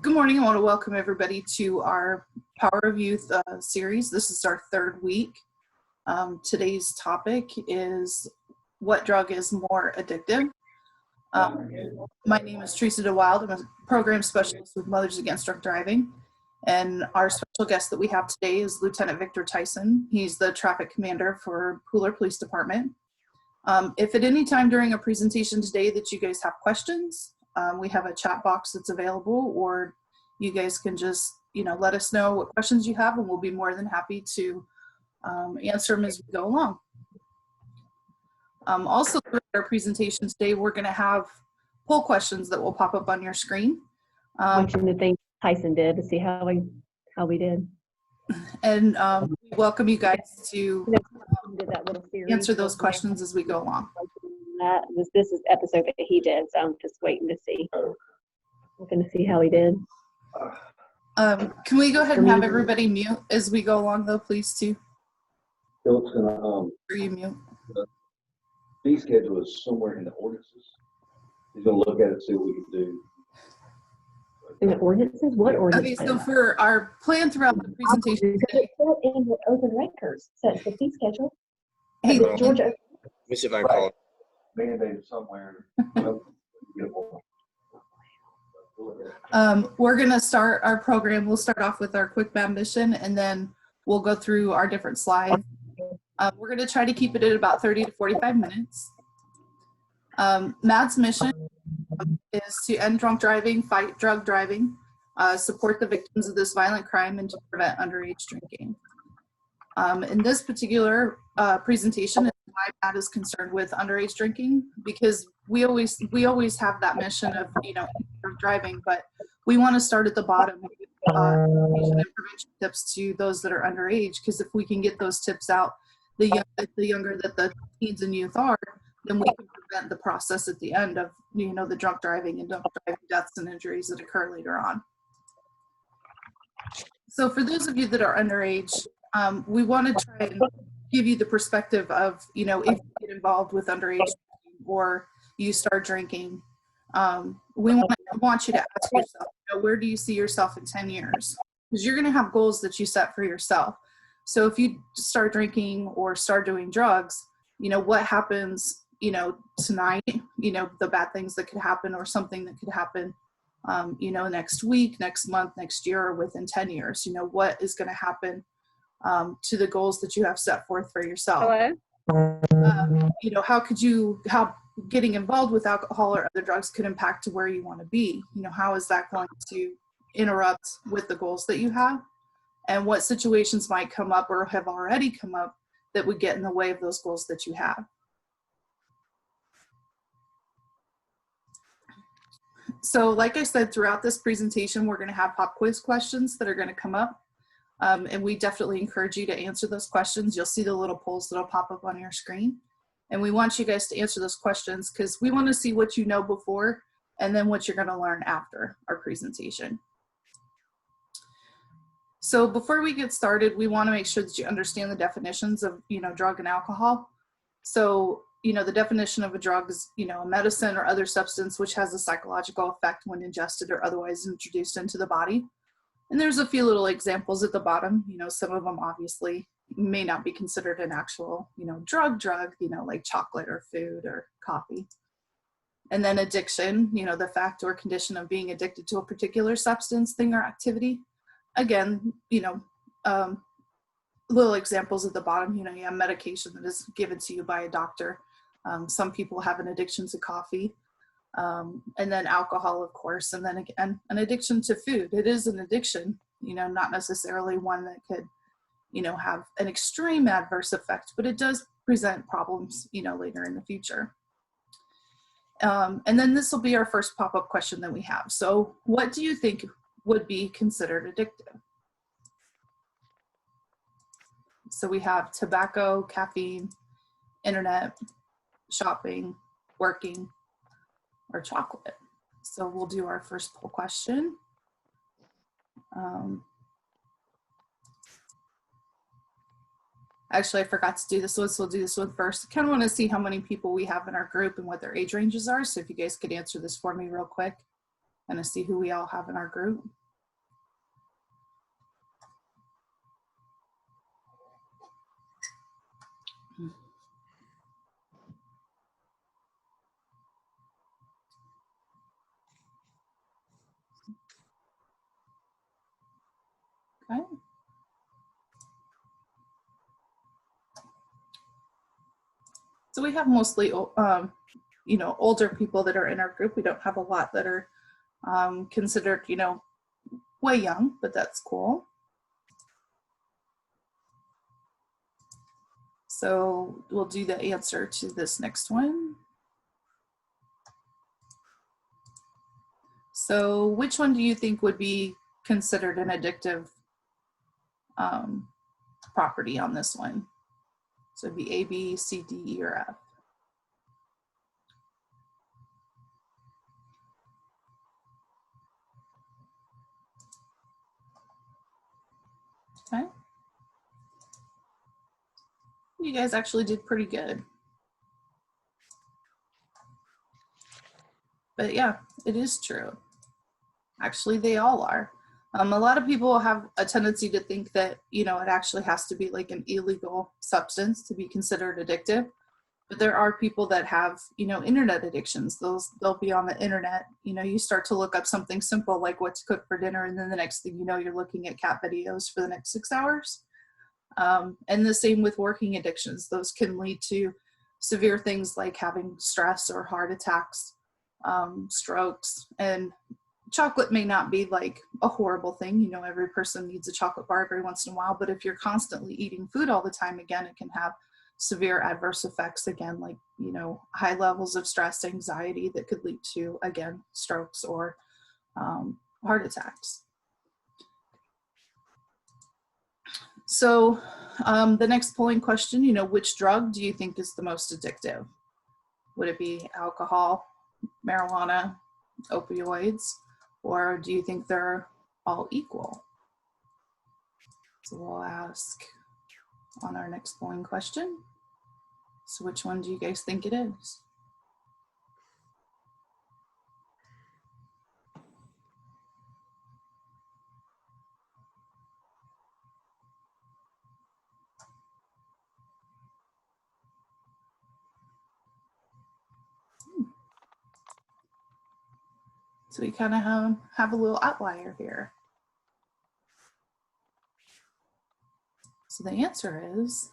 Good morning. I want to welcome everybody to our Power of Youth series. This is our third week. Today's topic is what drug is more addictive. My name is Teresa DeWild. I'm a program specialist with Mothers Against Drunk Driving. And our special guest that we have today is Lieutenant Victor Tyson. He's the traffic commander for Pooler Police Department. If at any time during a presentation today that you guys have questions, we have a chat box that's available, or you guys can just, let us know what questions you have, and we'll be more than happy to answer them as we go along. Also, throughout our presentation today, we're going to have poll questions that will pop up on your screen. Watching the thing Tyson did to see how we did. And we welcome you guys to answer those questions as we go along. This is episode that he did, so I'm just waiting to see. Looking to see how he did. Can we go ahead and have everybody mute as we go along, though, please, too? Philip's gonna You mute. The fee schedule is somewhere in the ordinances. He's gonna look at it, see what we can do. In the ordinances? What ordinances? Okay, so for our plan throughout the presentation today, in the open records, so it's the fee schedule. Hey, Georgia. Let me see if I can call it. Mandated somewhere. we're going to start our program. We'll start off with our quick BAM mission, and then we'll go through our different slides. We're going to try to keep it at about 30 to 45 minutes. MAD's mission is to end drunk driving, fight drug driving, support the victims of this violent crime, and to prevent underage drinking. In this particular presentation, why MAD is concerned with underage drinking, because we always have that mission of drunk driving, but we want to start at the bottom and prevention tips to those that are underage, because if we can get those tips out, the younger that the teens and youth are, then we can prevent the process at the end of the drunk driving and drunk driving deaths and injuries that occur later on. So for those of you that are underage, we want to try and give you the perspective of, if you get involved with underage or you start drinking, we want you to ask yourself, where do you see yourself in 10 years? Because you're going to have goals that you set for yourself. So if you start drinking or start doing drugs, what happens, tonight, the bad things that could happen, or something that could happen, next week, next month, next year, or within 10 years, what is going to happen to the goals that you have set forth for yourself. Hello? How getting involved with alcohol or other drugs could impact to where you want to be. How is that going to interrupt with the goals that you have, and what situations might come up or have already come up that would get in the way of those goals that you have. So like I said, throughout this presentation, we're going to have pop quiz questions that are going to come up. And we definitely encourage you to answer those questions. You'll see the little polls that'll pop up on your screen. And we want you guys to answer those questions because we want to see what you know before and then what you're going to learn after our presentation. So before we get started, we want to make sure that you understand the definitions of, drug and alcohol. So, the definition of a drug is, a medicine or other substance which has a psychological effect when ingested or otherwise introduced into the body. And there's a few little examples at the bottom. Some of them obviously may not be considered an actual, drug, like chocolate or food or coffee. And then addiction, the fact or condition of being addicted to a particular substance, thing, or activity. Again, little examples at the bottom. You have medication that is given to you by a doctor. Some people have an addiction to coffee. And then alcohol, of course, and then again, an addiction to food. It is an addiction, not necessarily one that could, have an extreme adverse effect, but it does present problems, later in the future. And then this will be our first pop-up question that we have. So what do you think would be considered addictive? So we have tobacco, caffeine, internet, shopping, working, or chocolate. So we'll do our first poll question. Actually, I forgot to do this one, so we'll do this one first. I kind of want to see how many people we have in our group and what their age ranges are. So if you guys could answer this for me real quick, and to see who we all have in our group. Okay. So we have mostly, you know, older people that are in our group. We don't have a lot that are considered, you know, way young, but that's cool. So we'll do the answer to this next one. So which one do you think would be considered an addictive property on this one? So it'd be A, B, C, D, E, or F. Okay. You guys actually did pretty good. But yeah, it is true. Actually, they all are. A lot of people have a tendency to think that, you know, it actually has to be like an illegal substance to be considered addictive. But there are people that have, you know, internet addictions. They'll be on the internet. You know, you start to look up something simple like what to cook for dinner, and then the next thing you know, you're looking at cat videos for the next 6 hours. And the same with working addictions. Those can lead to severe things like having stress or heart attacks, strokes, and chocolate may not be like a horrible thing. You know, every person needs a chocolate bar every once in a while, but if you're constantly eating food all the time, again, it can have severe adverse effects, again, like, you know, high levels of stress, anxiety that could lead to, again, strokes or heart attacks. So the next polling question, you know, which drug do you think is the most addictive? Would it be alcohol, marijuana, opioids, or do you think they're all equal? So we'll ask on our next polling question. So which one do you guys think it is? So we kind of have a little outlier here. So the answer is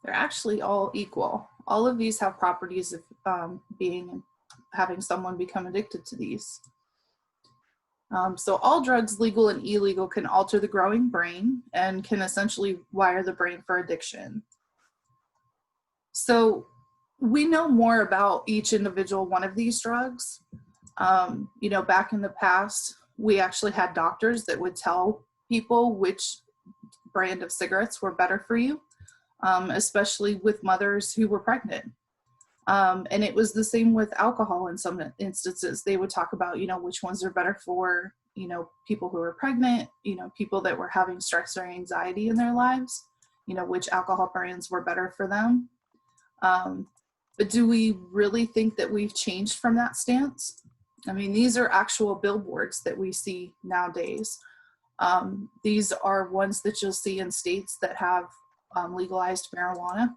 they're actually all equal. All of these have properties of having someone become addicted to these. So all drugs, legal and illegal, can alter the growing brain and can essentially wire the brain for addiction. So we know more about each individual one of these drugs. You know, back in the past, we actually had doctors that would tell people which brand of cigarettes were better for you, especially with mothers who were pregnant. And it was the same with alcohol in some instances. They would talk about, you know, which ones are better for, you know, people who were pregnant, you know, people that were having stress or anxiety in their lives, you know, which alcohol brands were better for them. But do we really think that we've changed from that stance? I mean, these are actual billboards that we see nowadays. These are ones that you'll see in states that have legalized marijuana.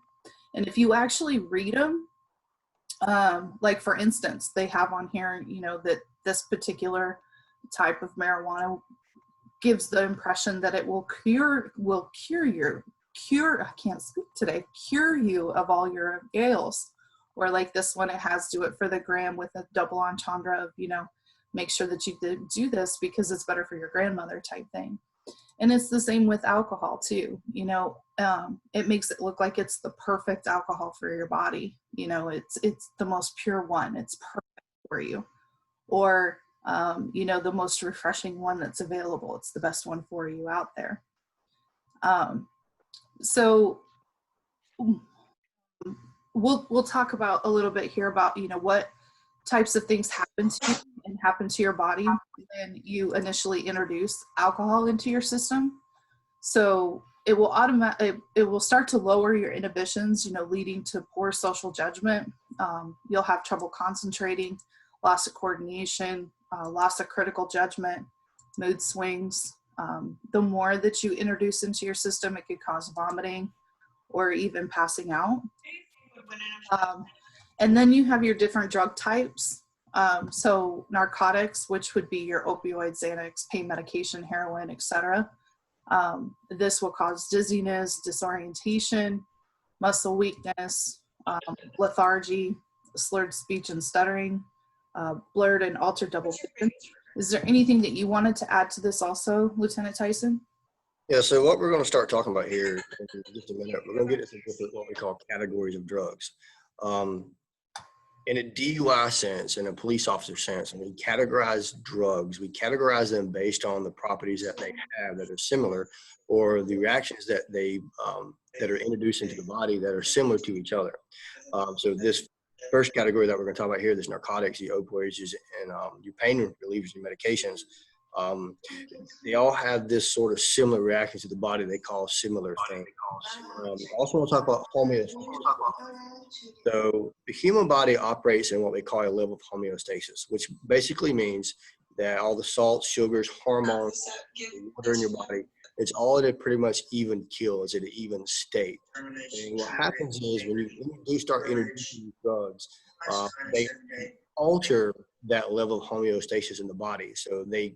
And if you actually read them, like for instance, they have on here, you know, that this particular type of marijuana gives the impression that it will cure you of all your ails. Or like this one, it has do it for the gram with a double entendre of, you know, make sure that you do this because it's better for your grandmother type thing. And it's the same with alcohol too. You know, it makes it look like it's the perfect alcohol for your body. You know, it's the most pure one. It's perfect for you. Or, you know, the most refreshing one that's available. It's the best one for you out there. So we'll talk about a little bit here about, you know, what types of things happen to you and happen to your body when you initially introduce alcohol into your system. So it will start to lower your inhibitions, you know, leading to poor social judgment. You'll have trouble concentrating, loss of coordination, loss of critical judgment, mood swings. The more that you introduce into your system, it could cause vomiting or even passing out. And then you have your different drug types. So narcotics, which would be your opioids, Xanax, pain medication, heroin, etc. This will cause dizziness, disorientation, muscle weakness, lethargy, slurred speech and stuttering, blurred and altered double vision. Is there anything that you wanted to add to this also, Lieutenant Tyson? Yeah, so what we're going to start talking about here in just a minute, we're going to get into different, what we call categories of drugs. In a DUI sense, in a police officer sense, when we categorize drugs, we categorize them based on the properties that they have that are similar, or the reactions that they that are introduced into the body that are similar to each other. So this first category that we're going to talk about here, this narcotics, the opioids, and your pain relievers and medications, they all have this sort of similar reaction to the body they call similar things. Also want to talk about homeostasis. So the human body operates in what we call a level of homeostasis, which basically means that all the salts, sugars, hormones, water in your body, it's all at a pretty much even keel, it's at an even state. And what happens is when you start introducing drugs, they alter that level of homeostasis in the body. So they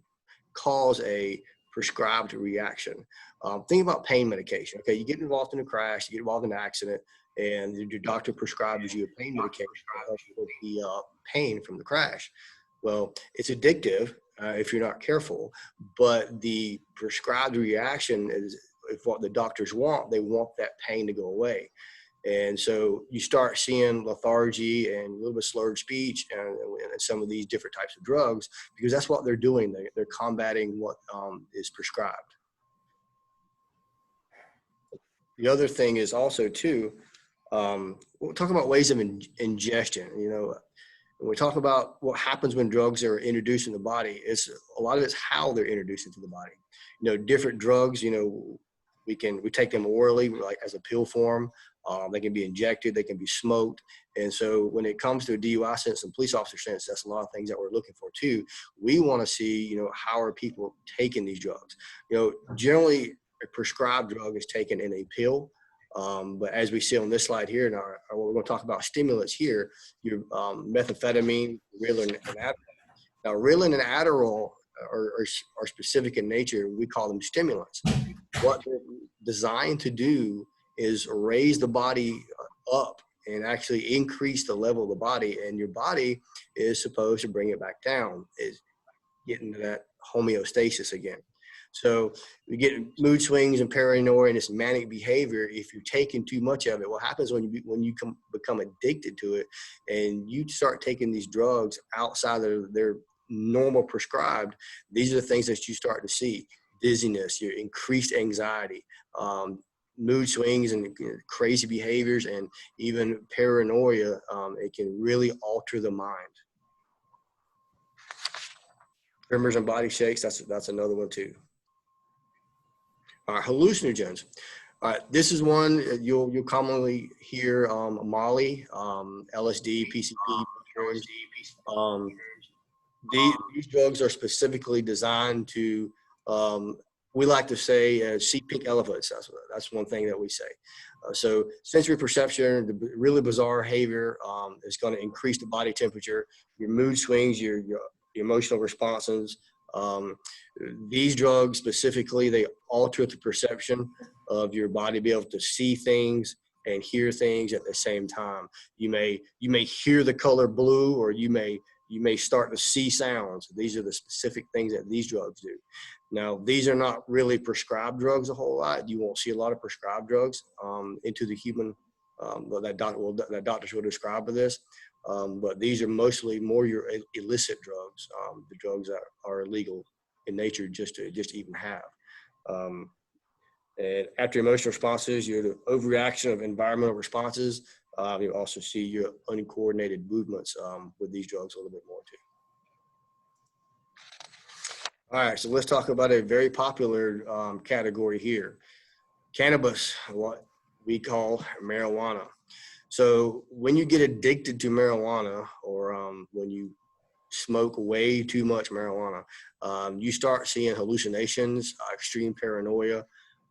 cause a prescribed reaction. Think about pain medication. Okay, you get involved in a crash, you get involved in an accident, and your doctor prescribes you a pain medication to help you with the pain from the crash. Well, it's addictive if you're not careful, but the prescribed reaction is what the doctors want. They want that pain to go away. And so you start seeing lethargy and a little bit of slurred speech and some of these different types of drugs, because that's what they're doing. They're combating what is prescribed. The other thing is also too, we'll talk about ways of ingestion. You know, when we talk about what happens when drugs are introduced in the body, a lot of it's how they're introduced into the body. You know, different drugs, you know, we take them orally, like as a pill form. They can be injected, they can be smoked. And so when it comes to a DUI sense and police officer sense, that's a lot of things that we're looking for too. We want to see, you know, how are people taking these drugs? You know, generally a prescribed drug is taken in a pill. But as we see on this slide here, what we're going to talk about stimulants here, your methamphetamine, Ritalin, and Adderall. Now, Ritalin and Adderall are specific in nature. We call them stimulants. What they're designed to do is raise the body up and actually increase the level of the body, and your body is supposed to bring it back down, is getting to that homeostasis again. So we get mood swings and paranoia and this manic behavior. If you're taking too much of it, what happens when you become addicted to it and you start taking these drugs outside of their normal prescribed, these are the things that you start to see: dizziness, your increased anxiety, mood swings and crazy behaviors, and even paranoia. It can really alter the mind. Tremors and body shakes, that's another one too. Hallucinogens. This is one you'll commonly hear: Molly, LSD, PCP. These drugs are specifically designed to, we like to say, see pink elephants. That's one thing that we say. So sensory perception, the really bizarre behavior is going to increase the body temperature, your mood swings, your emotional responses. These drugs specifically, they alter the perception of your body, be able to see things and hear things at the same time. You may hear the color blue, or you may start to see sounds. These are the specific things that these drugs do. Now, these are not really prescribed drugs a whole lot. You won't see a lot of prescribed drugs into the human, that doctors will describe for this. But these are mostly more your illicit drugs, the drugs that are illegal in nature just to even have. And after emotional responses, the overreaction of environmental responses. You also see your uncoordinated movements with these drugs a little bit more too. All right, so let's talk about a very popular category here. Cannabis, what we call marijuana. So when you get addicted to marijuana, or when you smoke way too much marijuana, you start seeing hallucinations, extreme paranoia,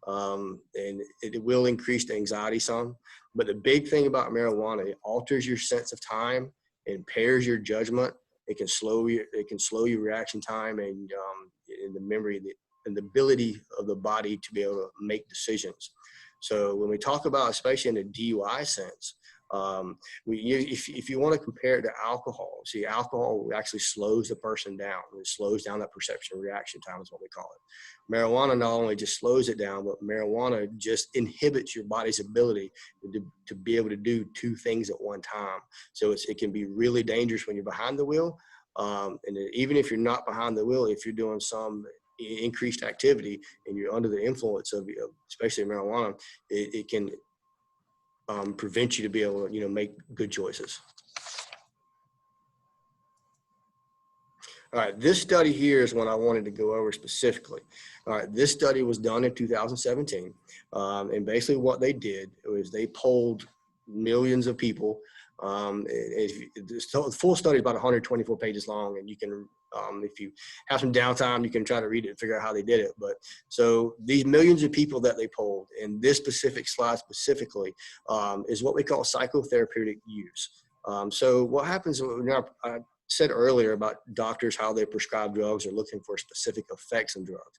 and it will increase the anxiety some. But the big thing about marijuana, it alters your sense of time, impairs your judgment. It can slow your reaction time, and the memory and the ability of the body to be able to make decisions. So when we talk about, especially in a DUI sense, if you want to compare it to alcohol, see, alcohol actually slows the person down. It slows down that perception reaction time is what we call it. Marijuana not only just slows it down, but marijuana just inhibits your body's ability to be able to do two things at one time. So it can be really dangerous when you're behind the wheel. And even if you're not behind the wheel, if you're doing some increased activity and you're under the influence of especially marijuana, it can prevent you to be able to, make good choices. All right, this study here is what I wanted to go over specifically. All right, this study was done in 2017, and basically what they did was they polled millions of people. The full study is about 124 pages long, and you can, if you have some downtime, you can try to read it and figure out how they did it. But so these millions of people that they polled, and this specific slide specifically, is what we call psychotherapeutic use. So what happens when I said earlier about doctors, how they prescribe drugs or looking for specific effects in drugs.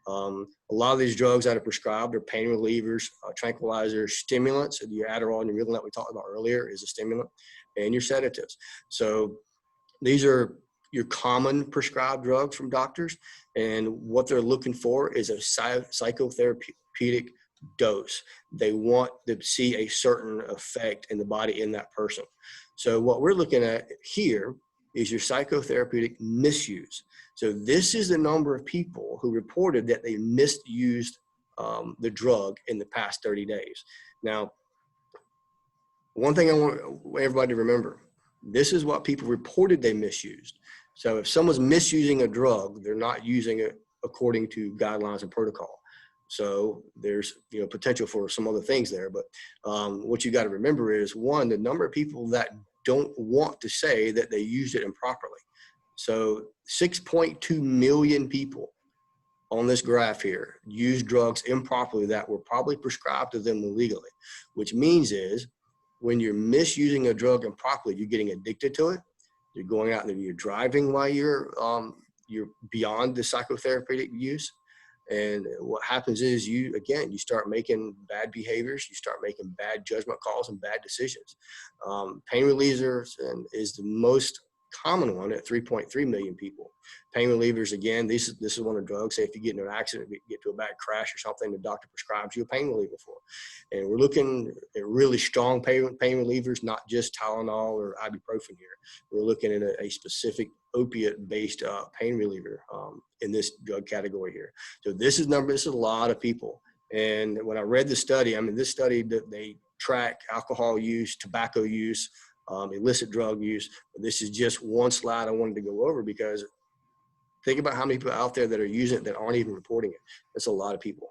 A lot of these drugs that are prescribed are pain relievers, tranquilizers, stimulants. Your Adderall and your Ritalin that we talked about earlier is a stimulant, and your sedatives. So these are your common prescribed drugs from doctors, and what they're looking for is a psychotherapeutic dose. They want to see a certain effect in the body in that person. So what we're looking at here is your psychotherapeutic misuse. So this is the number of people who reported that they misused the drug in the past 30 days. Now, one thing I want everybody to remember, this is what people reported they misused. So if someone's misusing a drug, they're not using it according to guidelines and protocol. So there's potential for some other things there. But what you got to remember is, one, the number of people that don't want to say that they used it improperly. So 6.2 million people on this graph here use drugs improperly that were probably prescribed to them illegally, which means is when you're misusing a drug improperly, you're getting addicted to it. You're going out and you're driving while you're beyond the psychotherapeutic use. And what happens is you start making bad behaviors, you start making bad judgment calls and bad decisions. Pain relievers is the most common one at 3.3 million people. Pain relievers, again, this is one of the drugs. Say if you get in an accident, get to a bad crash or something, the doctor prescribes you a pain reliever for. And we're looking at really strong pain relievers, not just Tylenol or ibuprofen here. We're looking at a specific opiate-based pain reliever in this drug category here. So this is a lot of people. And when I read the study, this study that they track alcohol use, tobacco use, illicit drug use. This is just one slide I wanted to go over because think about how many people out there that are using it that aren't even reporting it. That's a lot of people.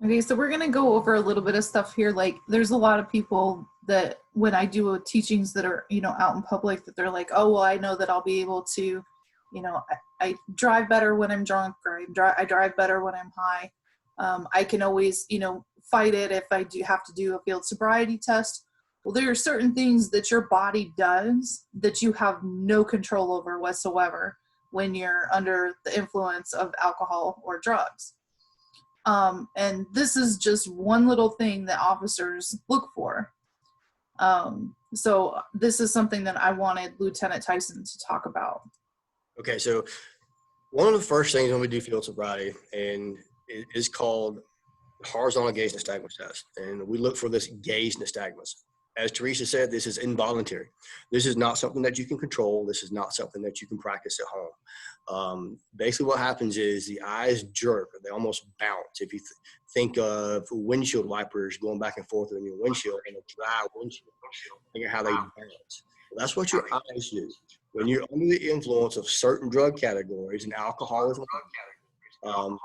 Okay, so we're gonna go over a little bit of stuff here. Like there's a lot of people that when I do teachings that are, out in public, that they're like, oh, well, I know that I'll be able to, I drive better when I'm drunk, or I drive better when I'm high. I can always, fight it if I do have to do a field sobriety test. Well, there are certain things that your body does that you have no control over whatsoever when you're under the influence of alcohol or drugs. And this is just one little thing that officers look for. So this is something that I wanted Lieutenant Tyson to talk about. Okay, so one of the first things when we do field sobriety, and it is called horizontal gaze nystagmus test, and we look for this gaze nystagmus. As Teresa said, this is involuntary. This is not something that you can control. This is not something that you can practice at home. Basically what happens is the eyes jerk, they almost bounce. If you think of windshield wipers going back and forth in your windshield and a dry windshield, think of how they bounce. Well, that's what your eyes do. when you're under the influence of certain drug categories, and alcohol is one of them,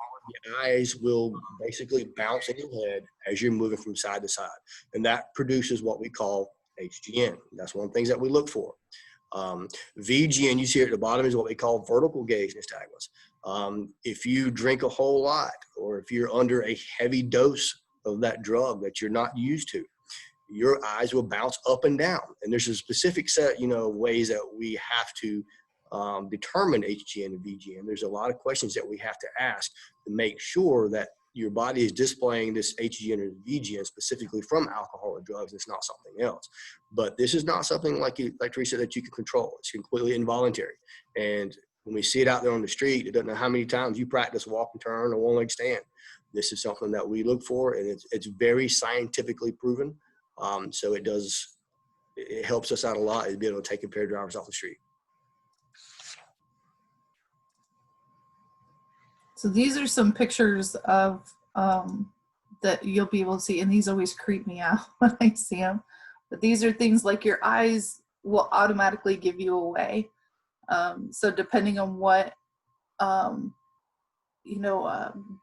the eyes will basically bounce in your head as you're moving from side to side. And that produces what we call HGN. That's one of the things that we look for. VGN, you see at the bottom, is what we call vertical gaze nystagmus. If you drink a whole lot, or if you're under a heavy dose of that drug that you're not used to, your eyes will bounce up and down. And there's a specific set, ways that we have to determine HGN and VGN. There's a lot of questions that we have to ask to make sure that your body is displaying this HGN or VGN specifically from alcohol or drugs. It's not something else. But this is not something like Teresa, that you can control. It's completely involuntary. And when we see it out there on the street, it doesn't know how many times you practice walk and turn or one leg stand. This is something that we look for, and it's very scientifically proven. So it helps us out a lot to be able to take impaired drivers off the street. So these are some pictures of that you'll be able to see, and these always creep me out when I see them. But these are things like your eyes will automatically give you away. So depending on what,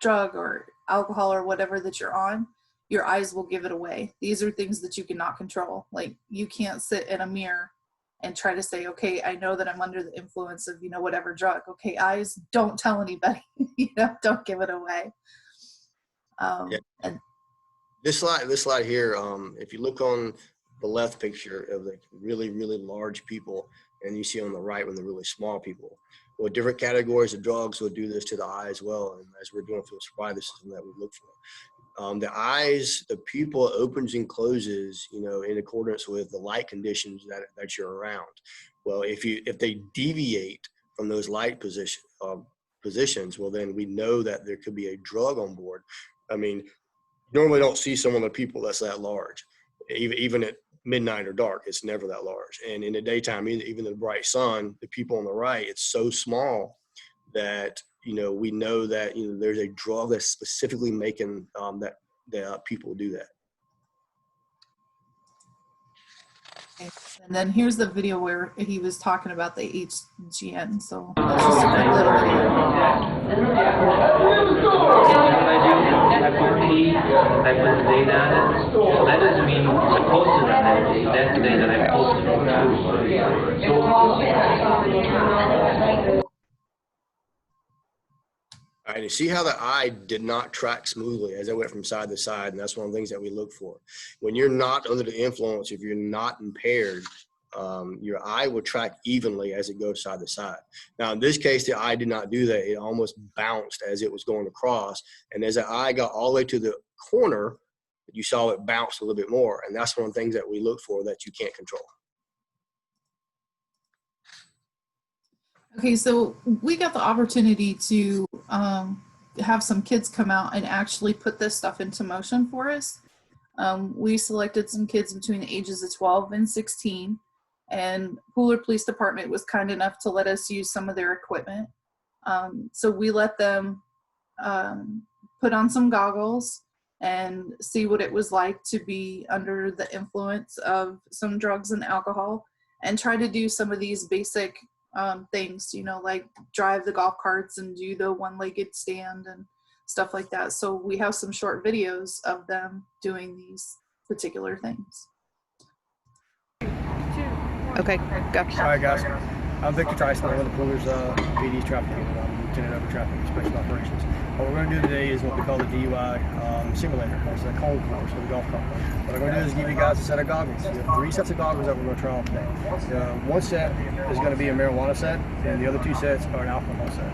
drug or alcohol or whatever that you're on, your eyes will give it away. These are things that you cannot control. Like, you can't sit in a mirror and try to say, okay, I know that I'm under the influence of, whatever drug. Okay, eyes, don't tell anybody, don't give it away. Yeah. And this slide here, if you look on the left picture of the really, really large people, and you see on the right when they're really small people, well, different categories of drugs will do this to the eye as well. And as we're doing field supply, this is something that we look for. The eyes, the pupil opens and closes, in accordance with the light conditions that you're around. Well, if they deviate from those light positions, well, then we know that there could be a drug on board. I mean, normally don't see someone of people that's that large, even at midnight or dark. It's never that large. And in the daytime, even the bright sun, the people on the right, it's so small that we know that there's a drug that's specifically making that people do that. And then here's the video where he was talking about the HGN. So that's just a quick little video. I put T, I put the date on it. That doesn't mean I posted on that day. That's the day that I posted it. All right, you see how the eye did not track smoothly as it went from side to side, and that's one of the things that we look for. When you're not under the influence, if you're not impaired, your eye will track evenly as it goes side to side. Now, in this case, the eye did not do that. It almost bounced as it was going across, and as the eye got all the way to the corner, you saw it bounce a little bit more, and that's one of the things that we look for that you can't control. Okay, so we got the opportunity to have some kids come out and actually put this stuff into motion for us. We selected some kids between the ages of 12 and 16, and Pooler Police Department was kind enough to let us use some of their equipment. So we let them put on some goggles and see what it was like to be under the influence of some drugs and alcohol, and try to do some of these basic things, like drive the golf carts and do the one-legged stand and stuff like that. So we have some short videos of them doing these particular things. Okay, go. All right, guys. I'm Victor Tyson. I'm one of the Poolers PD's traffic unit. I'm Lieutenant of Traffic Special Operations. What we're going to do today is what we call the DUI Simulator. It's a cold course with a golf cart. What I'm going to do is give you guys a set of goggles. You have 3 sets of goggles that we're going to try on today. One set is going to be a marijuana set, and the other 2 sets are an alcohol set.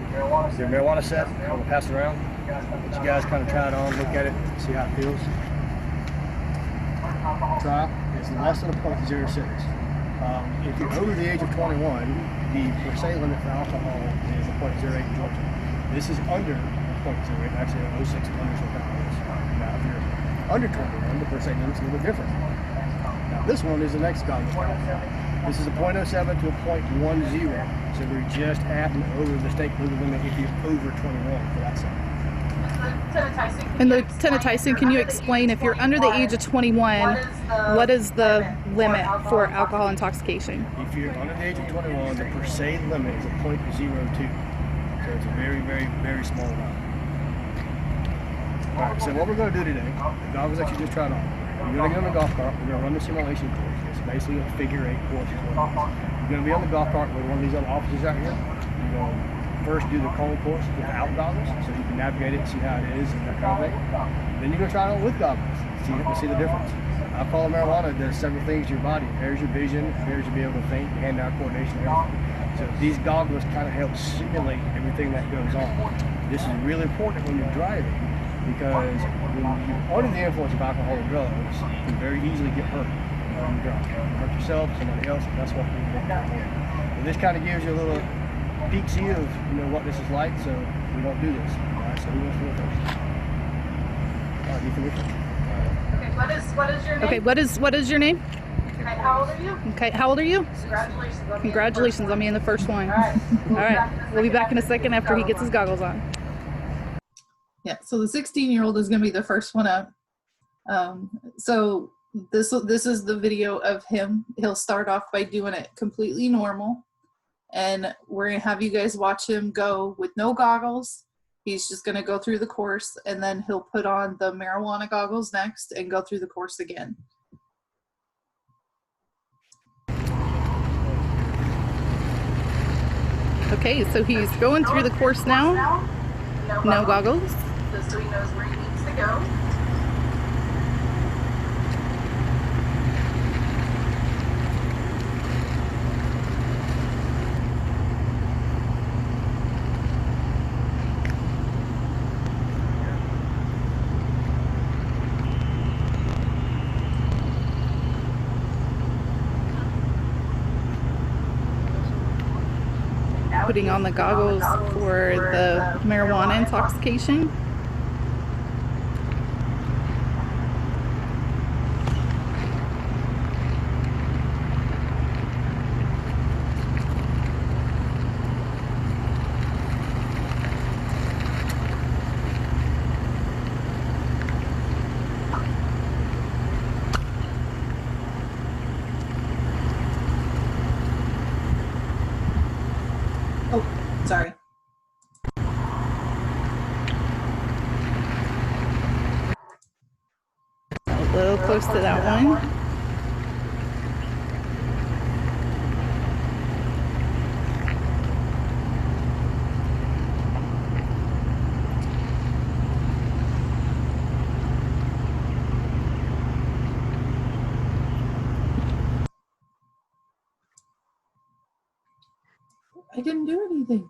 The marijuana set, I'm going to pass it around. Let you guys kind of try it on, look at it, see how it feels. Try it. It's less than a .06. If you're over the age of 21, the per se limit for alcohol is a .08 in Georgia. This is under .08, actually 0.06 under some alcohols. Now, if you're under 21, the per se limit is a little bit different. Now, this one is the next goggle. This is a .07 to a .10, so we're just at and over the state legal limit if you're over 21 for that side. And Lieutenant Tyson, can you explain, if you're under the age of 21, what is the limit for alcohol intoxication? If you're under the age of 21, the per se limit is a .02. So it's a very, very, very small amount. All right, so what we're going to do today, the goggles that you just tried on, you're going to get on the golf cart, we're going to run the simulation course. It's basically a figure 8 course. You're going to be on the golf cart with one of these other officers out here. You're going to first do the cold course without goggles, so you can navigate it, see how it is, and that kind of thing. Then you're going to try it on with goggles, see the difference. Alcohol and marijuana does several things to your body. It impairs your vision, impairs your ability to think, hand-eye coordination, and everything. So these goggles kind of help simulate everything that goes on. This is really important when you're driving, because when you're under the influence of alcohol or drugs, you can very easily get hurt when you drive. You can hurt yourself, somebody else, and that's what we want. So this kind of gives you a little peek see of what this is like, so we don't do this. All right, so who wants to go first? All right, you can go first. What is your name? Okay, what is your name? Okay, how old are you? Okay, how old are you? Congratulations on being the first one. All right, we'll be back in a second after he gets his goggles on. Yeah, so the 16-year-old is going to be the first one up. So this is the video of him. He'll start off by doing it completely normal, and we're going to have you guys watch him go with no goggles. He's just going to go through the course, and then he'll put on the marijuana goggles next and go through the course again. Okay, so he's going through the course now. No goggles. Just so he knows where he needs to go. Putting on the goggles for the marijuana intoxication. Oh, sorry. A little close to that one. I didn't do anything.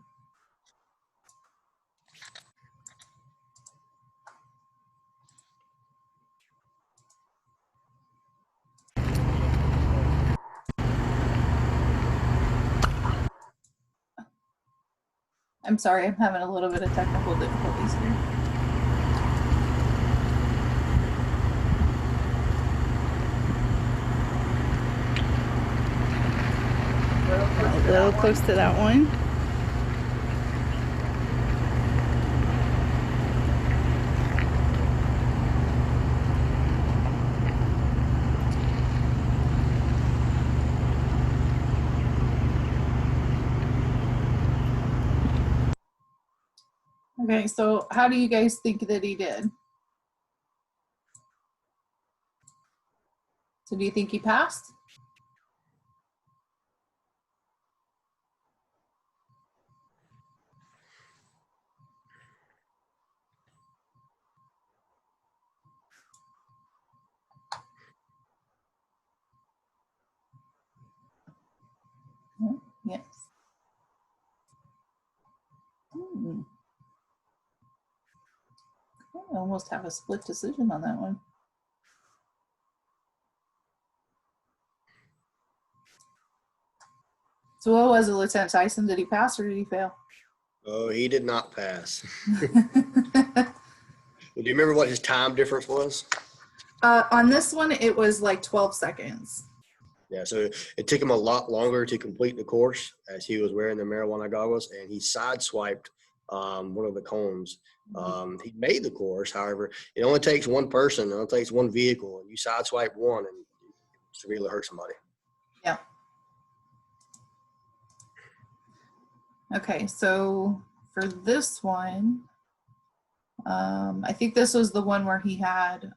I'm sorry, I'm having a little bit of technical difficulties here. A little close to that one. Okay, so how do you guys think that he did? So do you think he passed? Yes. I almost have a split decision on that one. So what was it, Lieutenant Tyson? Did he pass or did he fail? Oh, he did not pass. Do you remember what his time difference was? On this one, it was like 12 seconds. Yeah, so it took him a lot longer to complete the course as he was wearing the marijuana goggles, and he sideswiped one of the cones. He made the course. However, it only takes one person, it only takes one vehicle, and you sideswipe one and you severely hurt somebody. Yeah. Okay, so for this one, I think this was the one where he had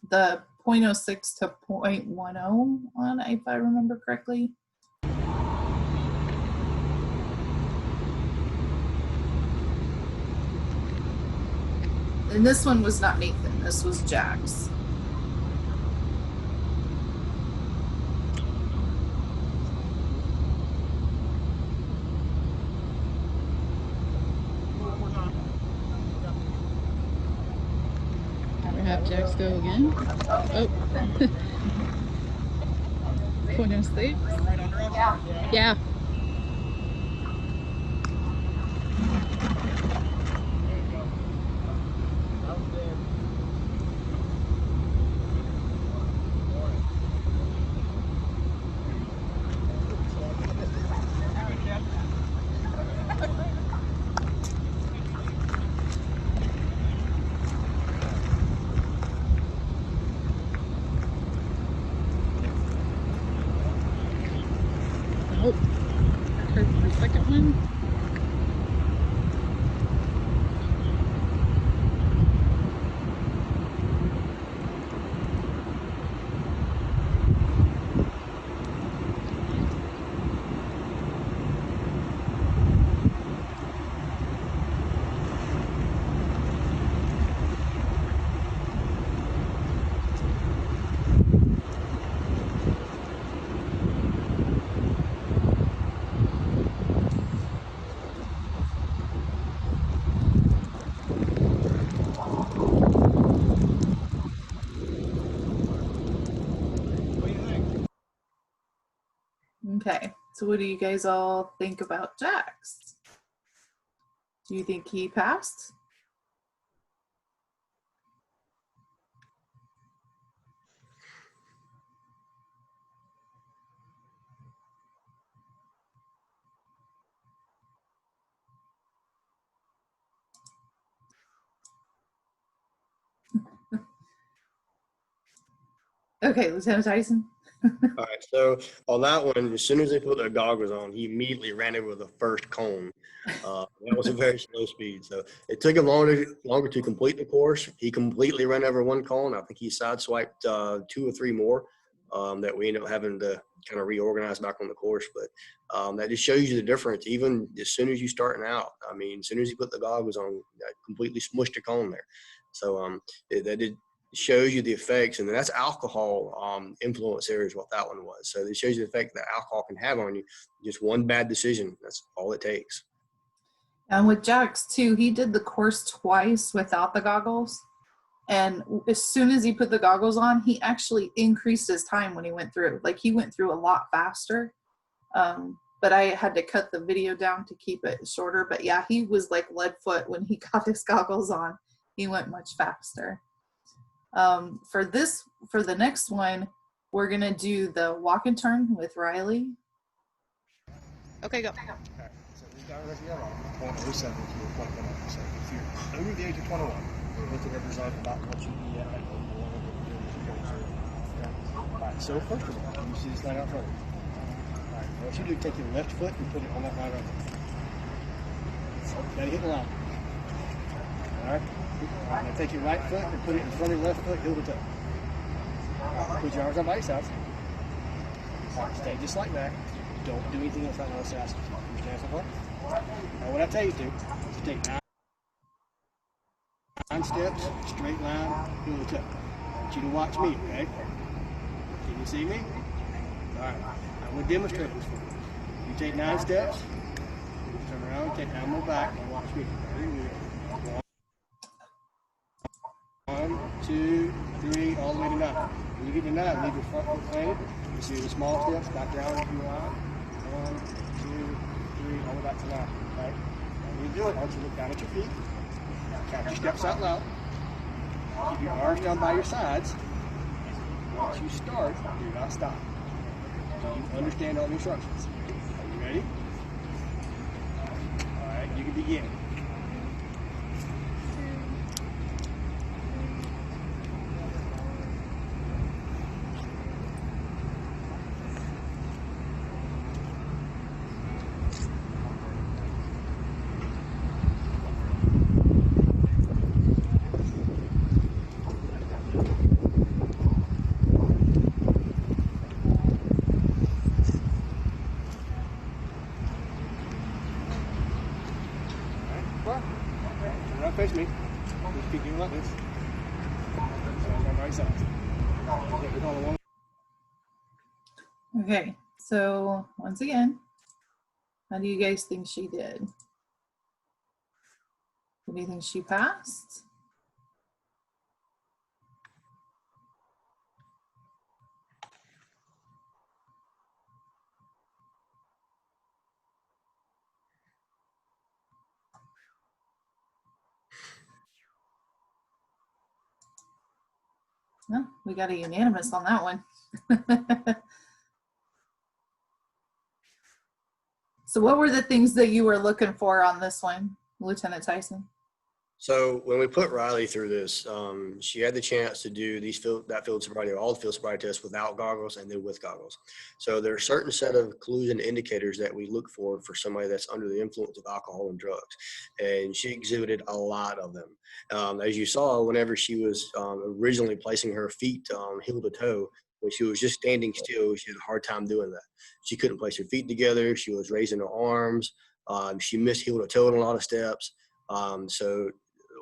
the 0.06 to 0.10 on, if I remember correctly. And this one was not Nathan, this was Jax. We have Jax go again. Oh. 0.06. Yeah. Oh, heard the second one. Okay, so what do you guys all think about Jax? Do you think he passed? Okay, Lieutenant Tyson. All right, so on that one, as soon as they put their goggles on, he immediately ran over the first cone. That was a very slow speed. So it took him longer to complete the course. He completely ran over one cone. I think he sideswiped 2 or 3 more that we ended up having to kind of reorganize back on the course. But that just shows you the difference. Even as soon as you're starting out, I mean, as soon as you put the goggles on, that completely smushed a cone there. So that did shows you the effects, and that's alcohol influence there is what that one was. So it shows you the effect that alcohol can have on you. Just one bad decision, that's all it takes. And with Jax too, he did the course twice without the goggles. And as soon as he put the goggles on, he actually increased his time when he went through. Like, he went through a lot faster. But I had to cut the video down to keep it shorter. But yeah, he was like lead foot when he got his goggles on. He went much faster. For the next one, we're gonna do the walk and turn with Riley. Okay, go. Okay, so this guy right here, 0.07 to 0.10. So if you're over the age of 21, what the represent about what you eat at All right, so first of all, you see this line out front of you. All right, what you do, take your left foot and put it on that line right there. So you gotta hit the line. All right? Now take your right foot and put it in front of your left foot, heel to toe. Put your arms on by your sides. Stay just like that. Don't do anything else right now. Understand so far? Now what I tell you to do is take 9 steps, straight line, heel to toe. I want you to watch me, okay? Can you see me? All right. I'm going to demonstrate this for you. You take 9 steps, turn around, take an elbow back, and watch me. Very good. 1, 2, 3, all the way to 9. When you get to 9, leave your front foot planted. You see the small steps, back down if you want. 1, 2, 3, all the way back to 9. Right? When you do it, I want you to look down at your feet. Count your steps out loud. Keep your arms down by your sides. Once you start, do not stop. Do you understand all the instructions? Are you ready? All right, you can begin. face me. Just keep doing like this. So on the right side. We're going along. Okay, so once again, how do you guys think she did? Do you think she passed? No, we got a unanimous on that one. So what were the things that you were looking for on this one, Lieutenant Tyson? So when we put Riley through this, she had the chance to do that field sobriety, all the field sobriety tests without goggles and then with goggles. So there are a certain set of clues and indicators that we look for somebody that's under the influence of alcohol and drugs. And she exhibited a lot of them. As you saw, whenever she was originally placing her feet heel to toe, when she was just standing still, she had a hard time doing that. She couldn't place her feet together. She was raising her arms. She missed heel to toe in a lot of steps. So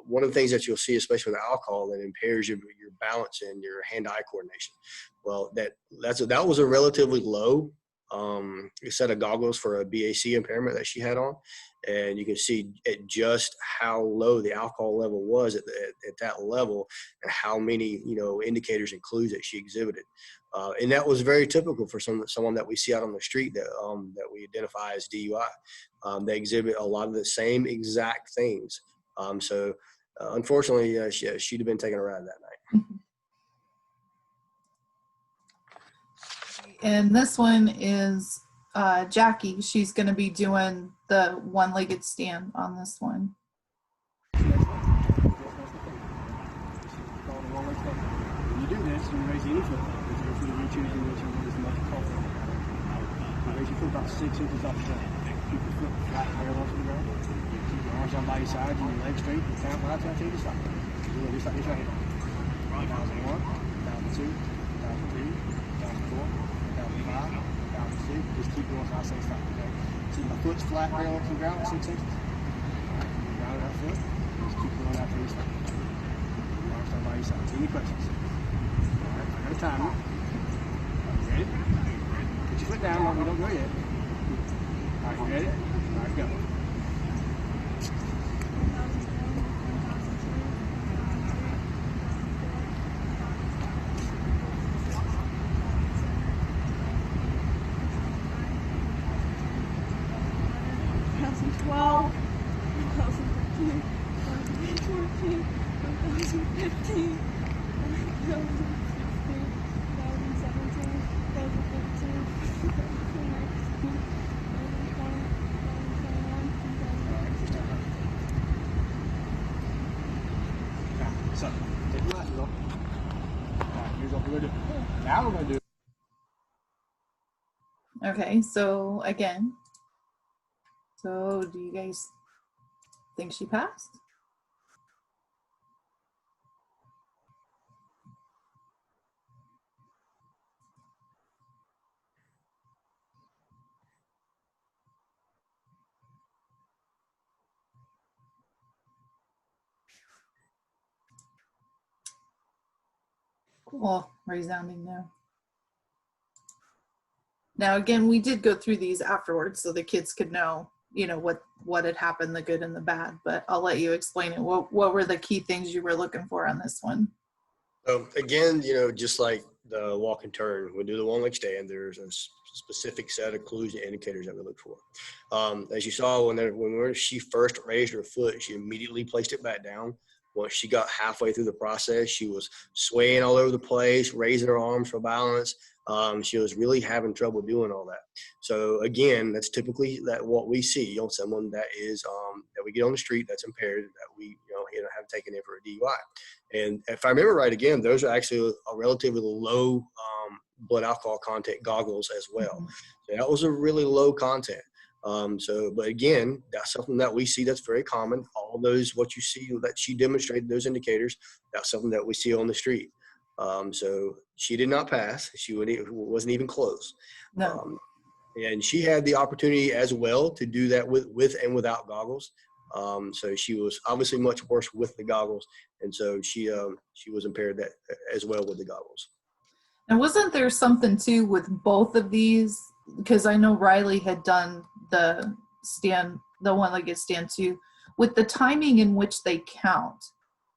one of the things that you'll see, especially with alcohol, that impairs your balance and your hand-eye coordination. Well, that was a relatively low set of goggles for a BAC impairment that she had on, and you can see at just how low the alcohol level was at that level, and how many indicators and clues that she exhibited. And that was very typical for someone that we see out on the street that we identify as DUI. They exhibit a lot of the same exact things. So unfortunately, she'd have been taken a ride that night. And this one is Jackie. She's going to be doing the one-legged stand on this one. When you do this, you raise the inner foot. You're choosing which one is the most comfortable. You raise your foot about 6 inches off the ground. Keep your foot flat parallel to the ground. Keep your arms out by your sides and your legs straight. And count right till I tell you to stop. Do it just like this right here. 1,001, 1,002, 1,003, 1,004. 5, 6, just keep going until I say stop, okay? See my foot's flat parallel to the ground at 6 inches. Alright, ground that foot, just keep going after you stop. Arms down by your sides. Any questions? Alright, I got a timer. You ready? Put your foot down, we don't go yet. Alright, you ready? Alright, go. So, take your left, go. Alright, here's what we're going to do. Now we're going to do. Okay, so again, so do you guys think she passed? Cool, resounding no. Now, again, we did go through these afterwards so the kids could know, what had happened, the good and the bad, but I'll let you explain it. What were the key things you were looking for on this one? So again, just like the walk and turn, we do the one leg stand, there's a specific set of clues and indicators that we look for. As you saw, when she first raised her foot, she immediately placed it back down. Once she got halfway through the process, she was swaying all over the place, raising her arms for balance. She was really having trouble doing all that. So again, that's typically what we see on someone that is that we get on the street that's impaired, that we have taken in for a DUI. And if I remember right, again, those are actually a relatively low blood alcohol content goggles as well. So that was a really low content. But again, that's something that we see that's very common. All those, what you see that she demonstrated, those indicators, that's something that we see on the street. So she did not pass. She wasn't even close. No. And she had the opportunity as well to do that with and without goggles. So she was obviously much worse with the goggles, and so she was impaired that as well with the goggles. And wasn't there something too with both of these? Because I know Riley had done the one-legged stand too, with the timing in which they count.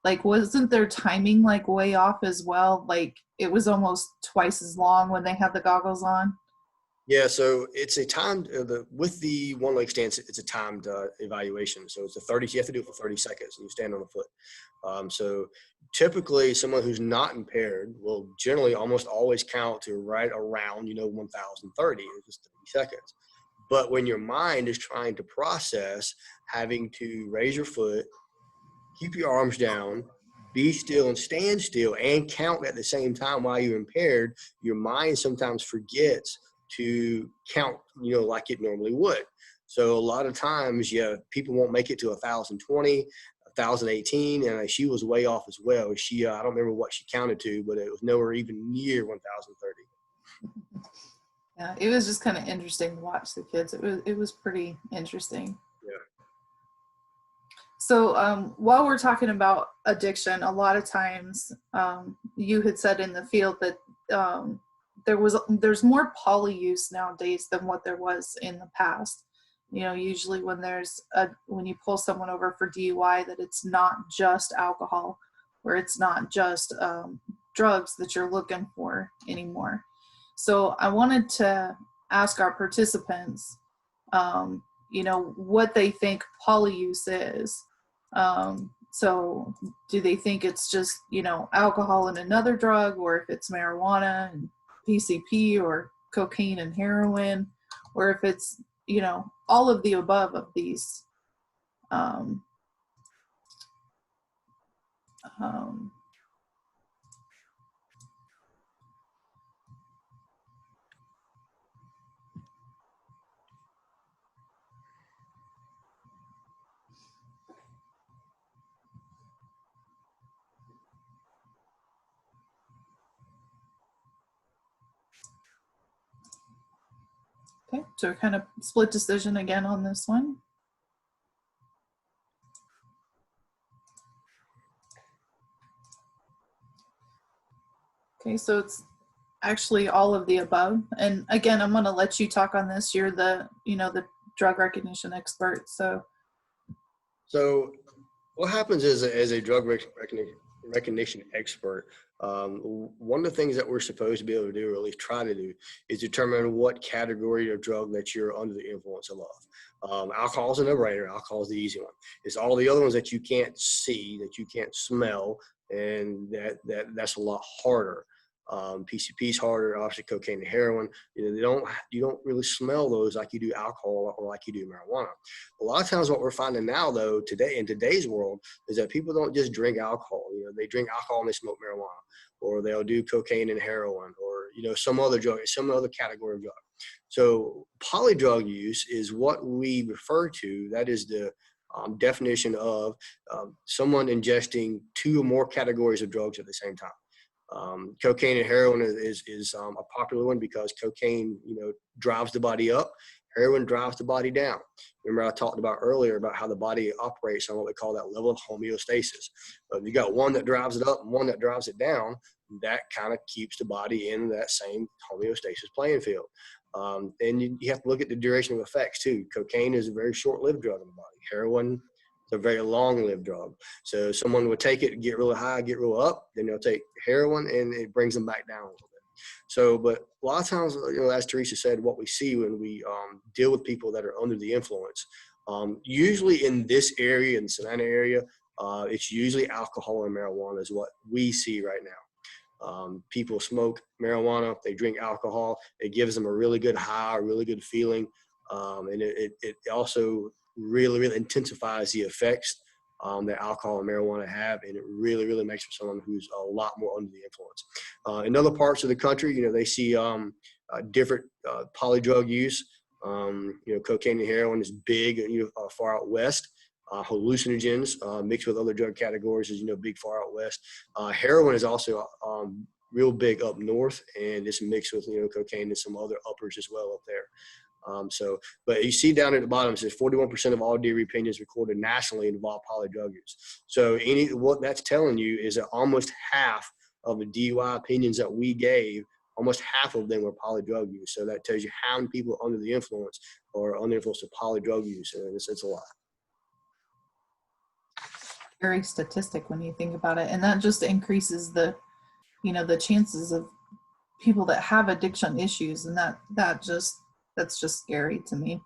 Like, wasn't their timing like way off as well? Like, it was almost twice as long when they had the goggles on. Yeah, so it's a timed with the one leg stance. It's a timed evaluation. So it's a 30. You have to do it for 30 seconds, and you stand on the foot. So typically, someone who's not impaired will generally almost always count to right around 1,030, just 30 seconds. But when your mind is trying to process having to raise your foot, keep your arms down, be still and stand still, and count at the same time while you're impaired, your mind sometimes forgets to count, like it normally would. So a lot of times, people won't make it to 1,020, 1,018, and she was way off as well. I don't remember what she counted to, but it was nowhere even near 1,030. Yeah, it was just kind of interesting to watch the kids. It was pretty interesting. Yeah. So while we're talking about addiction, a lot of times you had said in the field that there's more poly use nowadays than what there was in the past. Usually when when you pull someone over for DUI, that it's not just alcohol, or it's not just drugs that you're looking for anymore. So I wanted to ask our participants, what they think poly use is. So do they think it's just, alcohol and another drug, or if it's marijuana and PCP, or cocaine and heroin, or if it's, all of the above of these. Okay, so kind of split decision again on this one. Okay, so it's actually all of the above. And again, I'm going to let you talk on this. You're the drug recognition expert. So what happens is, as a drug recognition expert, one of the things that we're supposed to be able to do, or at least try to do, is determine what category of drug that you're under the influence of. Alcohol is a no-brainer. Alcohol is the easy one. It's all the other ones that you can't see, that you can't smell, and that's a lot harder. PCP is harder, obviously cocaine and heroin. You don't really smell those like you do alcohol or like you do marijuana. A lot of times what we're finding now, though, in today's world, is that people don't just drink alcohol. They drink alcohol and they smoke marijuana, or they'll do cocaine and heroin, or some other drug, some other category of drug. So polydrug use is what we refer to. That is the definition of someone ingesting two or more categories of drugs at the same time. Cocaine and heroin is a popular one because cocaine, drives the body up. Heroin drives the body down. Remember I talked about earlier about how the body operates on what we call that level of homeostasis. If you got one that drives it up and one that drives it down, that kind of keeps the body in that same homeostasis playing field. And you have to look at the duration of effects too. Cocaine is a very short-lived drug in the body. Heroin, it's a very long-lived drug. So someone would take it, get really high, get real up, then they'll take heroin and it brings them back down a little bit. So, but a lot of times, as Teresa said, what we see when we deal with people that are under the influence, usually in this area, in the Savannah area, it's usually alcohol and marijuana is what we see right now. People smoke marijuana, they drink alcohol, it gives them a really good high, a really good feeling, and it also really, really intensifies the effects that alcohol and marijuana have, and it really, really makes for someone who's a lot more under the influence. In other parts of the country, they see different polydrug use. Cocaine and heroin is big, far out west. Hallucinogens mixed with other drug categories is, big far out west. Heroin is also real big up north, and it's mixed with, cocaine and some other uppers as well up there. But you see down at the bottom, it says 41% of all DUI opinions recorded nationally involve poly drug use. So what that's telling you is that almost half of the DUI opinions that we gave, almost half of them were poly drug use. So that tells you how many people are under the influence or under the influence of poly drug use. And it's a lot. Very statistic when you think about it. And that just increases the, the chances of people that have addiction issues. And that's just scary to me.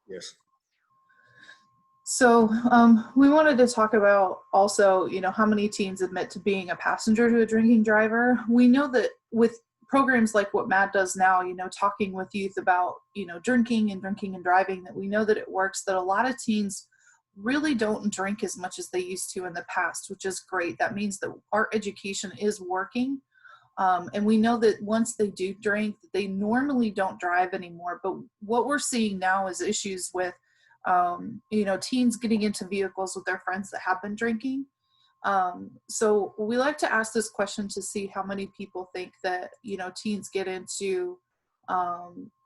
Yes. So we wanted to talk about also, how many teens admit to being a passenger to a drinking driver. We know that with programs like what Matt does now, talking with youth about, drinking and driving, that we know that it works, that a lot of teens really don't drink as much as they used to in the past, which is great. That means that our education is working. And we know that once they do drink, they normally don't drive anymore. But what we're seeing now is issues with, teens getting into vehicles with their friends that have been drinking. So we like to ask this question to see how many people think that, teens get into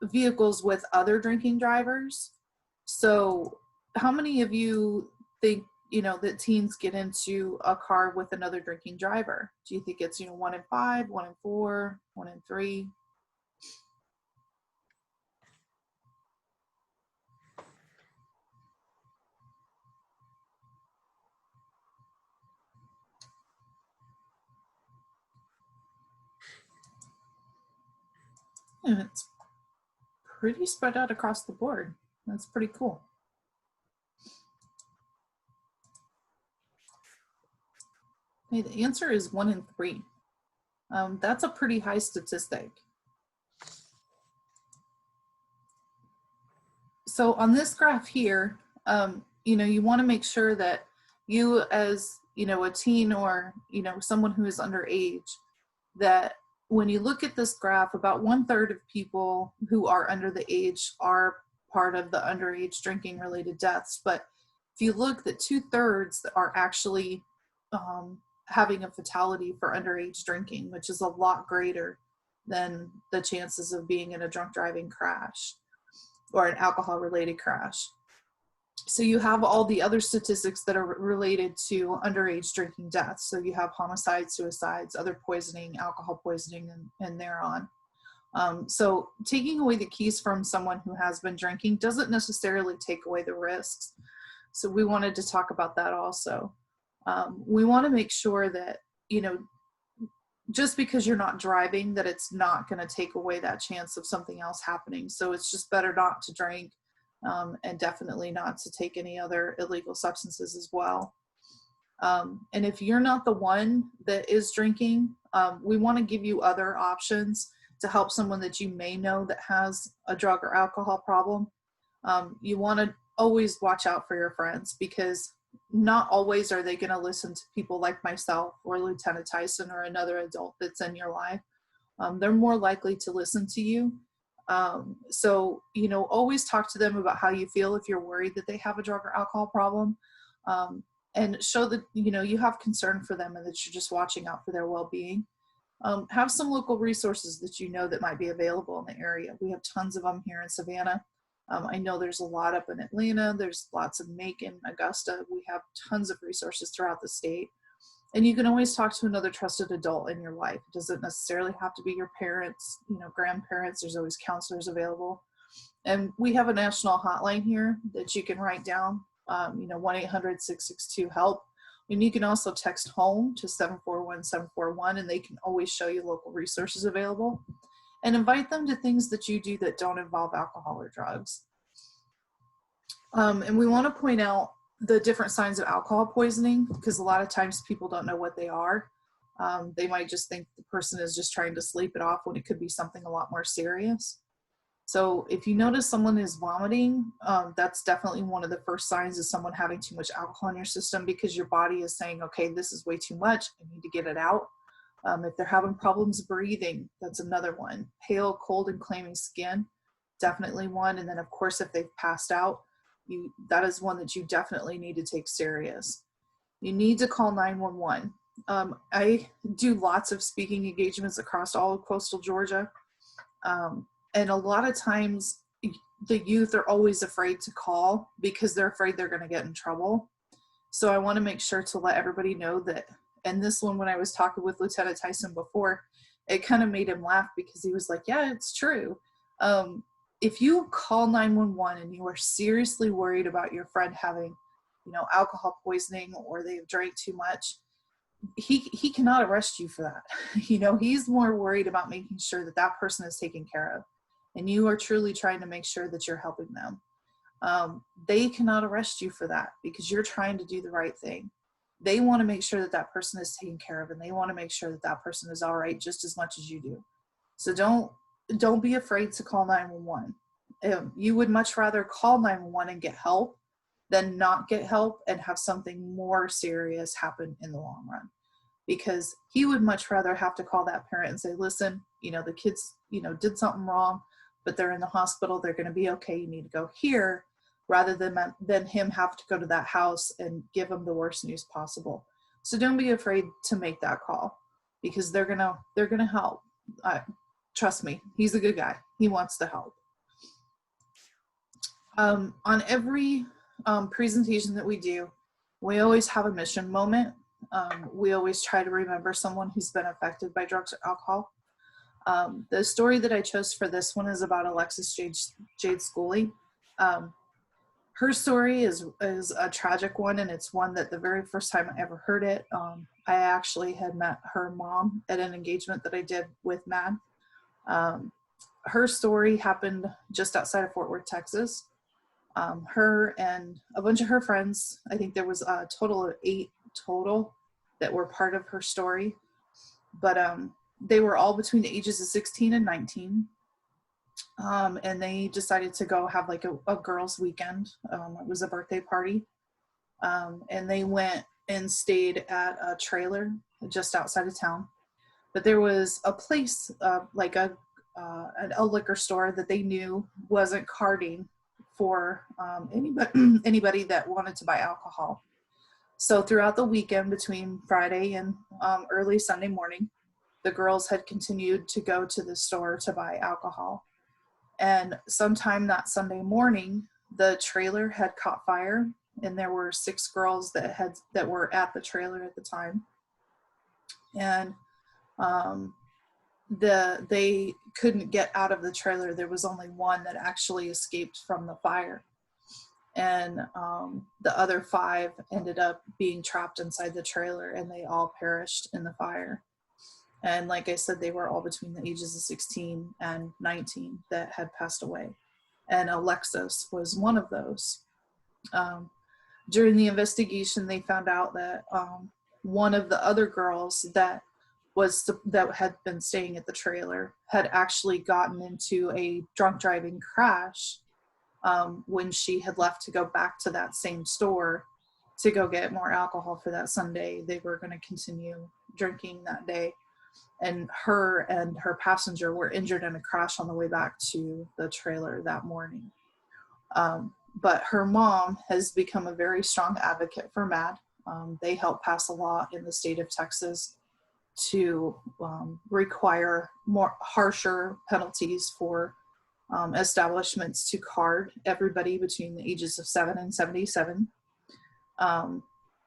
vehicles with other drinking drivers. So how many of you think, that teens get into a car with another drinking driver? Do you think it's, 1 in 5, 1 in 4, 1 in 3? And it's pretty spread out across the board. That's pretty cool. Okay, the answer is 1 in 3. That's a pretty high statistic. So on this graph here, you want to make sure that you as, a teen or, someone who is underage, that when you look at this graph, about 1/3 of people who are under the age are part of the underage drinking related deaths. But if you look, that 2/3 are actually having a fatality for underage drinking, which is a lot greater than the chances of being in a drunk driving crash or an alcohol related crash. So you have all the other statistics that are related to underage drinking deaths. So you have homicides, suicides, other poisoning, alcohol poisoning, and thereon. So taking away the keys from someone who has been drinking doesn't necessarily take away the risks. So we wanted to talk about that also. We want to make sure that, just because you're not driving, that it's not going to take away that chance of something else happening. So it's just better not to drink, and definitely not to take any other illegal substances as well. And if you're not the one that is drinking, we want to give you other options to help someone that you may know that has a drug or alcohol problem. You want to always watch out for your friends, because not always are they going to listen to people like myself or Lieutenant Tyson or another adult that's in your life. They're more likely to listen to you. So, always talk to them about how you feel if you're worried that they have a drug or alcohol problem, and show that, you have concern for them and that you're just watching out for their well-being. Have some local resources that that might be available in the area. We have tons of them here in Savannah. I know there's a lot up in Atlanta. There's lots in Macon, Augusta. We have tons of resources throughout the state. And you can always talk to another trusted adult in your life. It doesn't necessarily have to be your parents, grandparents. There's always counselors available. And we have a national hotline here that you can write down, 1-800-662-HELP. And you can also text HOME to 741-741, and they can always show you local resources available. And invite them to things that you do that don't involve alcohol or drugs. And we want to point out the different signs of alcohol poisoning, because a lot of times people don't know what they are. They might just think the person is just trying to sleep it off when it could be something a lot more serious. So if you notice someone is vomiting, that's definitely one of the first signs of someone having too much alcohol in your system, because your body is saying, okay, this is way too much. I need to get it out. If they're having problems breathing, that's another one. Pale, cold, and clammy skin, definitely one. And then, of course, if they've passed out, that is one that you definitely need to take serious. You need to call 911. I do lots of speaking engagements across all of coastal Georgia. And a lot of times the youth are always afraid to call because they're afraid they're going to get in trouble. So I want to make sure to let everybody know that, and this one, when I was talking with Lieutenant Tyson before, it kind of made him laugh because he was like, yeah, it's true. If you call 911 and you are seriously worried about your friend having, you know, alcohol poisoning or they've drank too much, he cannot arrest you for that. You know, he's more worried about making sure that that person is taken care of, and you are truly trying to make sure that you're helping them. They cannot arrest you for that because you're trying to do the right thing. They want to make sure that that person is taken care of, and they want to make sure that that person is all right just as much as you do. So don't be afraid to call 911. You would much rather call 911 and get help than not get help and have something more serious happen in the long run. Because he would much rather have to call that parent and say, listen, you know, the kids, you know, did something wrong, but they're in the hospital, they're going to be okay, you need to go here, rather than him have to go to that house and give them the worst news possible. So don't be afraid to make that call, because they're gonna help. Trust me, he's a good guy. He wants to help. On every presentation that we do, we always have a mission moment. We always try to remember someone who's been affected by drugs or alcohol. The story that I chose for this one is about Alexis Jade Schooley. Her story is a tragic one, and it's one that the very first time I ever heard it, I actually had met her mom at an engagement that I did with MAD. Her story happened just outside of Fort Worth, Texas. Her and a bunch of her friends, I think there was a total of 8 total that were part of her story, but they were all between the ages of 16 and 19. And they decided to go have like a girls' weekend. It was a birthday party. And they went and stayed at a trailer just outside of town. But there was a place, like a liquor store that they knew wasn't carding for anybody that wanted to buy alcohol. So throughout the weekend, between Friday and early Sunday morning, the girls had continued to go to the store to buy alcohol. And sometime that Sunday morning, the trailer had caught fire, and there were 6 girls that were at the trailer at the time. And they couldn't get out of the trailer. There was only one that actually escaped from the fire. And the other 5 ended up being trapped inside the trailer, and they all perished in the fire. And like I said, they were all between the ages of 16 and 19 that had passed away. And Alexis was one of those. During the investigation, they found out that one of the other girls that had been staying at the trailer had actually gotten into a drunk driving crash when she had left to go back to that same store to go get more alcohol for that Sunday. They were going to continue drinking that day. And her passenger were injured in a crash on the way back to the trailer that morning. But her mom has become a very strong advocate for MAD. They helped pass a law in the state of Texas to require more harsher penalties for establishments to card everybody between the ages of 7 and 77.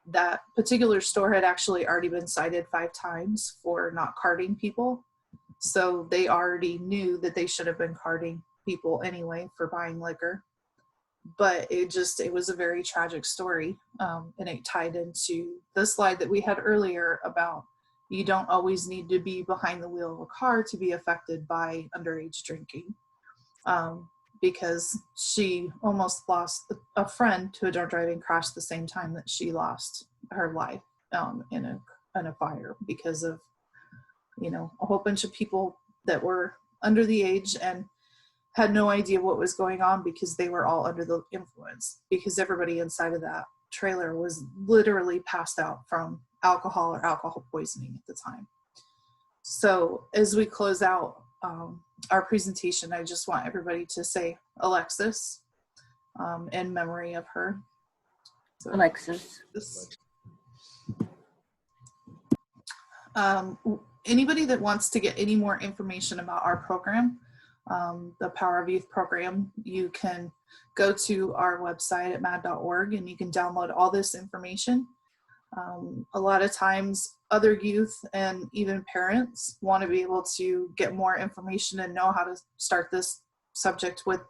That particular store had actually already been cited 5 times for not carding people. So they already knew that they should have been carding people anyway for buying liquor. But it was a very tragic story. And it tied into the slide that we had earlier about you don't always need to be behind the wheel of a car to be affected by underage drinking. Because she almost lost a friend to a drunk driving crash the same time that she lost her life in a fire because of, you know, a whole bunch of people that were under the age and had no idea what was going on because they were all under the influence, because everybody inside of that trailer was literally passed out from alcohol or alcohol poisoning at the time. So as we close out our presentation, I just want everybody to say Alexis in memory of her. So, Alexis. Anybody that wants to get any more information about our program, the Power of Youth program, you can go to our website at mad.org and you can download all this information. A lot of times other youth and even parents want to be able to get more information and know how to start this subject with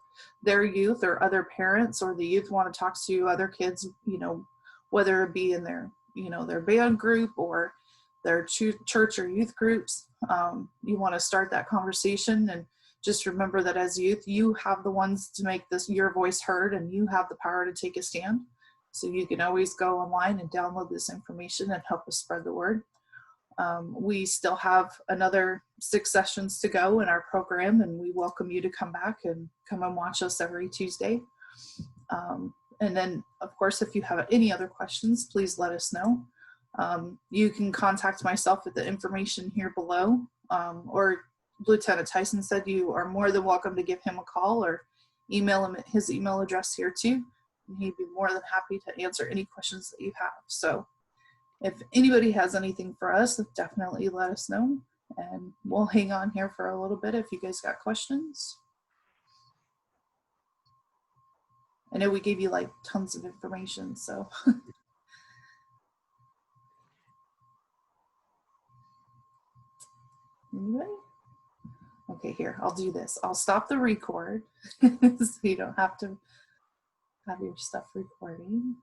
their youth, or other parents or the youth want to talk to other kids, you know, whether it be in their, you know, their band group or their church or youth groups. You want to start that conversation, and just remember that as youth, you have the ones to make this your voice heard, and you have the power to take a stand. So you can always go online and download this information and help us spread the word. We still have another 6 sessions to go in our program, and we welcome you to come back and come and watch us every Tuesday. And then, of course, if you have any other questions, please let us know. You can contact myself at the information here below, or Lieutenant Tyson said you are more than welcome to give him a call or email him at his email address here too. And he'd be more than happy to answer any questions that you have. So if anybody has anything for us, definitely let us know, and we'll hang on here for a little bit if you guys got questions. I know we gave you like tons of information, so. Anybody? Okay, here, I'll do this. I'll stop the record so you don't have to have your stuff recording.